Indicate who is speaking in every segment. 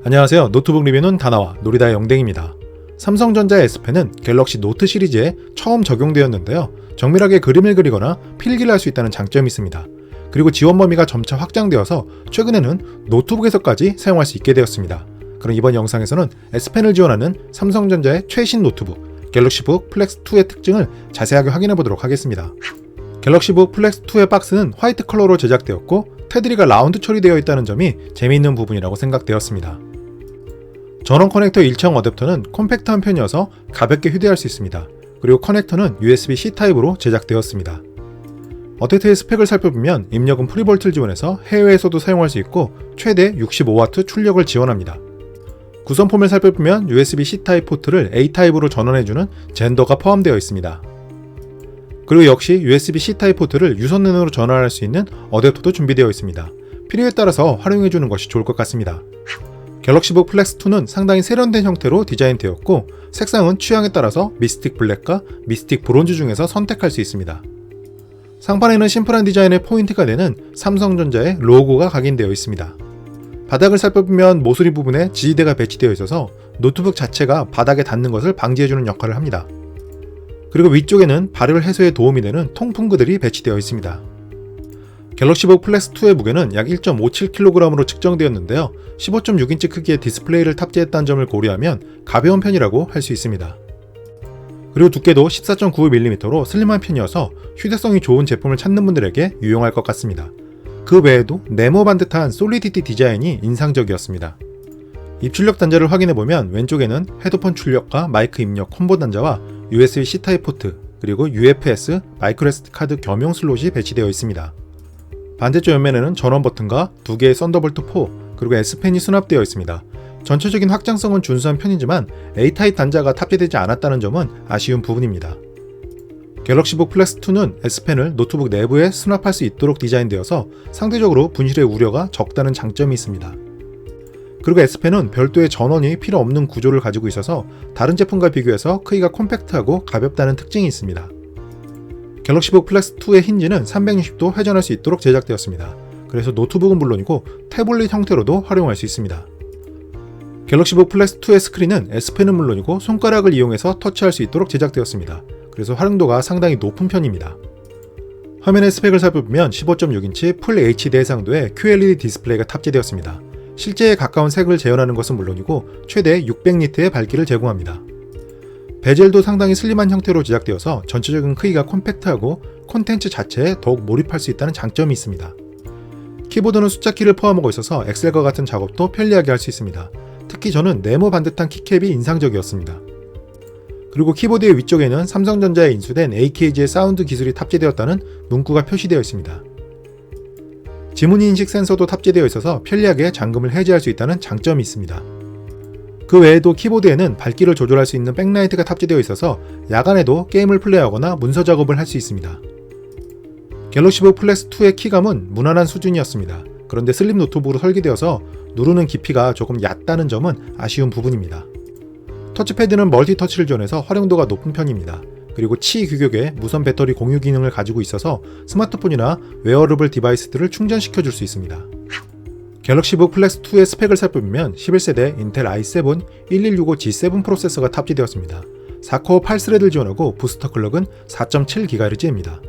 Speaker 1: 안녕하세요. 노트북 리뷰는 다나와 놀이다의 영댕입니다. 삼성전자의 S펜은 갤럭시 노트 시리즈에 처음 적용되었는데요. 정밀하게 그림을 그리거나 필기를 할 수 있다는 장점이 있습니다. 그리고 지원 범위가 점차 확장되어서 최근에는 노트북에서까지 사용할 수 있게 되었습니다. 그럼 이번 영상에서는 S펜을 지원하는 삼성전자의 최신 노트북 갤럭시북 플렉스2의 특징을 자세하게 확인해 보도록 하겠습니다. 갤럭시북 플렉스2의 박스는 화이트 컬러로 제작되었고 테두리가 라운드 처리되어 있다는 점이 재미있는 부분이라고 생각되었습니다. 전원 커넥터 일체형 어댑터는 콤팩트한 편이어서 가볍게 휴대할 수 있습니다. 그리고 커넥터는 USB-C 타입으로 제작되었습니다. 어댑터의 스펙을 살펴보면 입력은 프리볼트를 지원해서 해외에서도 사용할 수 있고 최대 65W 출력을 지원합니다. 구성폼을 살펴보면 USB-C 타입 포트를 A 타입으로 전원해주는 젠더가 포함되어 있습니다. 그리고 역시 USB-C 타입 포트를 유선랜으로 전환할 수 있는 어댑터도 준비되어 있습니다. 필요에 따라서 활용해주는 것이 좋을 것 같습니다. 갤럭시북 플렉스2는 상당히 세련된 형태로 디자인되었고 색상은 취향에 따라서 미스틱 블랙과 미스틱 브론즈 중에서 선택할 수 있습니다. 상판에는 심플한 디자인의 포인트가 되는 삼성전자의 로고가 각인되어 있습니다. 바닥을 살펴보면 모서리 부분에 지지대가 배치되어 있어서 노트북 자체가 바닥에 닿는 것을 방지해주는 역할을 합니다. 그리고 위쪽에는 발열 해소에 도움이 되는 통풍구들이 배치되어 있습니다. 갤럭시북 플렉스2의 무게는 약 1.57kg으로 측정되었는데요. 15.6인치 크기의 디스플레이를 탑재했다는 점을 고려하면 가벼운 편이라고 할 수 있습니다. 그리고 두께도 14.95mm로 슬림한 편이어서 휴대성이 좋은 제품을 찾는 분들에게 유용할 것 같습니다. 그 외에도 네모 반듯한 솔리디티 디자인이 인상적이었습니다. 입출력 단자를 확인해보면 왼쪽에는 헤드폰 출력과 마이크 입력 콤보 단자와 USB-C 타입 포트, 그리고 UFS 마이크로 SD 카드 겸용 슬롯이 배치되어 있습니다. 반대쪽 옆면에는 전원 버튼과 2개의 썬더볼트 4, 그리고 S펜이 수납되어 있습니다. 전체적인 확장성은 준수한 편이지만 A타입 단자가 탑재되지 않았다는 점은 아쉬운 부분입니다. 갤럭시북 플렉스2는 S펜을 노트북 내부에 수납할 수 있도록 디자인되어서 상대적으로 분실의 우려가 적다는 장점이 있습니다. 그리고 S펜은 별도의 전원이 필요 없는 구조를 가지고 있어서 다른 제품과 비교해서 크기가 콤팩트하고 가볍다는 특징이 있습니다. 갤럭시북 플렉스2의 힌지는 360도 회전할 수 있도록 제작되었습니다. 그래서 노트북은 물론이고 태블릿 형태로도 활용할 수 있습니다. 갤럭시북 플렉스2의 스크린은 S펜은 물론이고 손가락을 이용해서 터치할 수 있도록 제작되었습니다. 그래서 활용도가 상당히 높은 편입니다. 화면의 스펙을 살펴보면 15.6인치 풀 HD 해상도의 QLED 디스플레이가 탑재되었습니다. 실제에 가까운 색을 재현하는 것은 물론이고 최대 600니트의 밝기를 제공합니다. 베젤도 상당히 슬림한 형태로 제작되어서 전체적인 크기가 콤팩트하고 콘텐츠 자체에 더욱 몰입할 수 있다는 장점이 있습니다. 키보드는 숫자키를 포함하고 있어서 엑셀과 같은 작업도 편리하게 할 수 있습니다. 특히 저는 네모 반듯한 키캡이 인상적이었습니다. 그리고 키보드의 위쪽에는 삼성전자에 인수된 AKG의 사운드 기술이 탑재되었다는 문구가 표시되어 있습니다. 지문인식 센서도 탑재되어 있어서 편리하게 잠금을 해제할 수 있다는 장점이 있습니다. 그 외에도 키보드에는 밝기를 조절할 수 있는 백라이트가 탑재되어 있어서 야간에도 게임을 플레이하거나 문서 작업을 할 수 있습니다. 갤럭시북 플렉스2의 키감은 무난한 수준이었습니다. 그런데 슬림 노트북으로 설계되어서 누르는 깊이가 조금 얕다는 점은 아쉬운 부분입니다. 터치패드는 멀티터치를 지원해서 활용도가 높은 편입니다. 그리고 치 규격의 무선 배터리 공유 기능을 가지고 있어서 스마트폰이나 웨어러블 디바이스들을 충전시켜 줄 수 있습니다. 갤럭시북 플렉스2의 스펙을 살펴보면 11세대 인텔 i7 1165G7 프로세서가 탑재되었습니다. 4코어 8스레드를 지원하고 부스터 클럭은 4.7GHz입니다.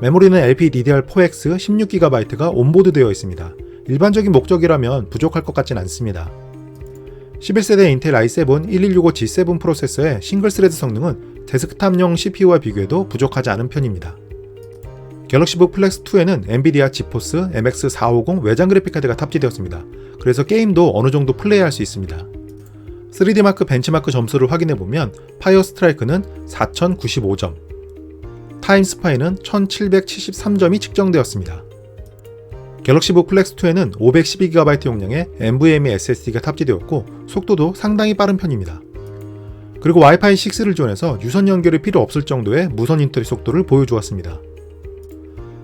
Speaker 1: 메모리는 LPDDR4X 16GB가 온보드 되어 있습니다. 일반적인 목적이라면 부족할 것 같진 않습니다. 11세대 인텔 i7 1165G7 프로세서의 싱글스레드 성능은 데스크탑용 CPU와 비교해도 부족하지 않은 편입니다. 갤럭시북 플렉스2에는 엔비디아 지포스 MX450 외장 그래픽카드가 탑재되었습니다. 그래서 게임도 어느 정도 플레이할 수 있습니다. 3D마크 벤치마크 점수를 확인해보면 파이어 스트라이크는 4095점, 타임스파이는 1773점이 측정되었습니다. 갤럭시북 플렉스2에는 512GB 용량의 NVMe SSD가 탑재되었고 속도도 상당히 빠른 편입니다. 그리고 와이파이 6를 지원해서 유선 연결이 필요 없을 정도의 무선 인터넷 속도를 보여주었습니다.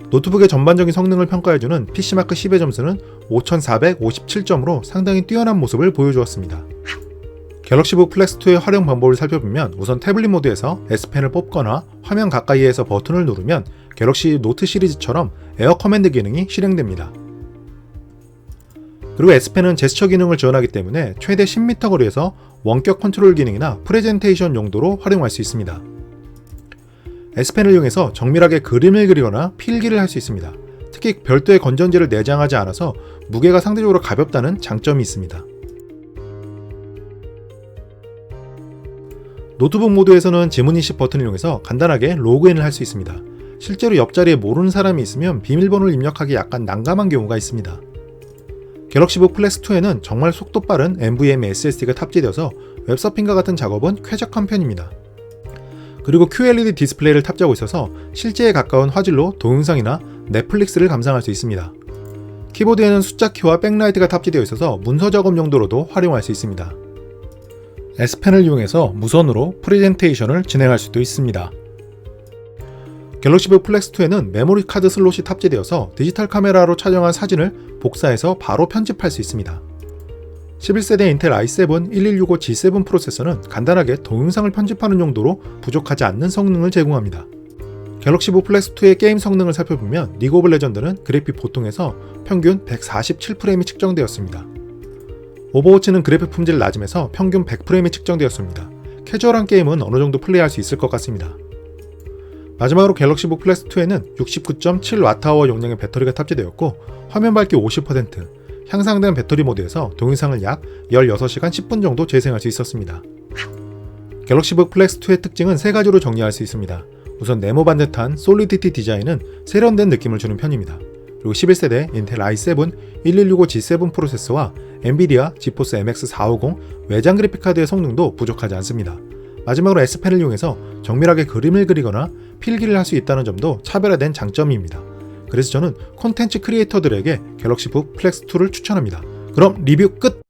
Speaker 1: 노트북의 전반적인 성능을 평가해주는 PC마크 10의 점수는 5457점으로 상당히 뛰어난 모습을 보여주었습니다. 갤럭시북 플렉스2의 활용 방법을 살펴보면 우선 태블릿 모드에서 S펜을 뽑거나 화면 가까이에서 버튼을 누르면 갤럭시 노트 시리즈처럼 에어 커맨드 기능이 실행됩니다. 그리고 S펜은 제스처 기능을 지원하기 때문에 최대 10m 거리에서 원격 컨트롤 기능이나 프레젠테이션 용도로 활용할 수 있습니다. S펜을 이용해서 정밀하게 그림을 그리거나 필기를 할 수 있습니다. 특히 별도의 건전지를 내장하지 않아서 무게가 상대적으로 가볍다는 장점이 있습니다. 노트북 모드에서는 지문인식 버튼을 이용해서 간단하게 로그인을 할 수 있습니다. 실제로 옆자리에 모르는 사람이 있으면 비밀번호를 입력하기 약간 난감한 경우가 있습니다. 갤럭시북 플렉스2에는 정말 속도 빠른 NVMe SSD가 탑재되어서 웹서핑과 같은 작업은 쾌적한 편입니다. 그리고 QLED 디스플레이를 탑재하고 있어서 실제에 가까운 화질로 동영상이나 넷플릭스를 감상할 수 있습니다. 키보드에는 숫자 키와 백라이트가 탑재되어 있어서 문서 작업 용도로도 활용할 수 있습니다. S펜을 이용해서 무선으로 프레젠테이션을 진행할 수도 있습니다. 갤럭시북 플렉스2에는 메모리 카드 슬롯이 탑재되어서 디지털 카메라로 촬영한 사진을 복사해서 바로 편집할 수 있습니다. 11세대 인텔 i7 1165G7 프로세서는 간단하게 동영상을 편집하는 용도로 부족하지 않는 성능을 제공합니다. 갤럭시북 플렉스2의 게임 성능을 살펴보면 리그 오브 레전드는 그래픽 보통에서 평균 147프레임이 측정되었습니다. 오버워치는 그래픽 품질 낮음에서 평균 100프레임이 측정되었습니다. 캐주얼한 게임은 어느 정도 플레이할 수 있을 것 같습니다. 마지막으로 갤럭시북 플렉스2에는 69.7Wh 용량의 배터리가 탑재되었고 화면 밝기 50%, 향상된 배터리 모드에서 동영상을 약 16시간 10분 정도 재생할 수 있었습니다. 갤럭시북 플렉스2의 특징은 3가지로 정리할 수 있습니다. 우선 네모 반듯한 솔리디티 디자인은 세련된 느낌을 주는 편입니다. 그리고 11세대 인텔 i7 1165G7 프로세서와 엔비디아 지포스 MX 450 외장 그래픽카드의 성능도 부족하지 않습니다. 마지막으로 S펜을 이용해서 정밀하게 그림을 그리거나 필기를 할 수 있다는 점도 차별화된 장점입니다. 그래서 저는 콘텐츠 크리에이터들에게 갤럭시북 플렉스2를 추천합니다. 그럼 리뷰 끝!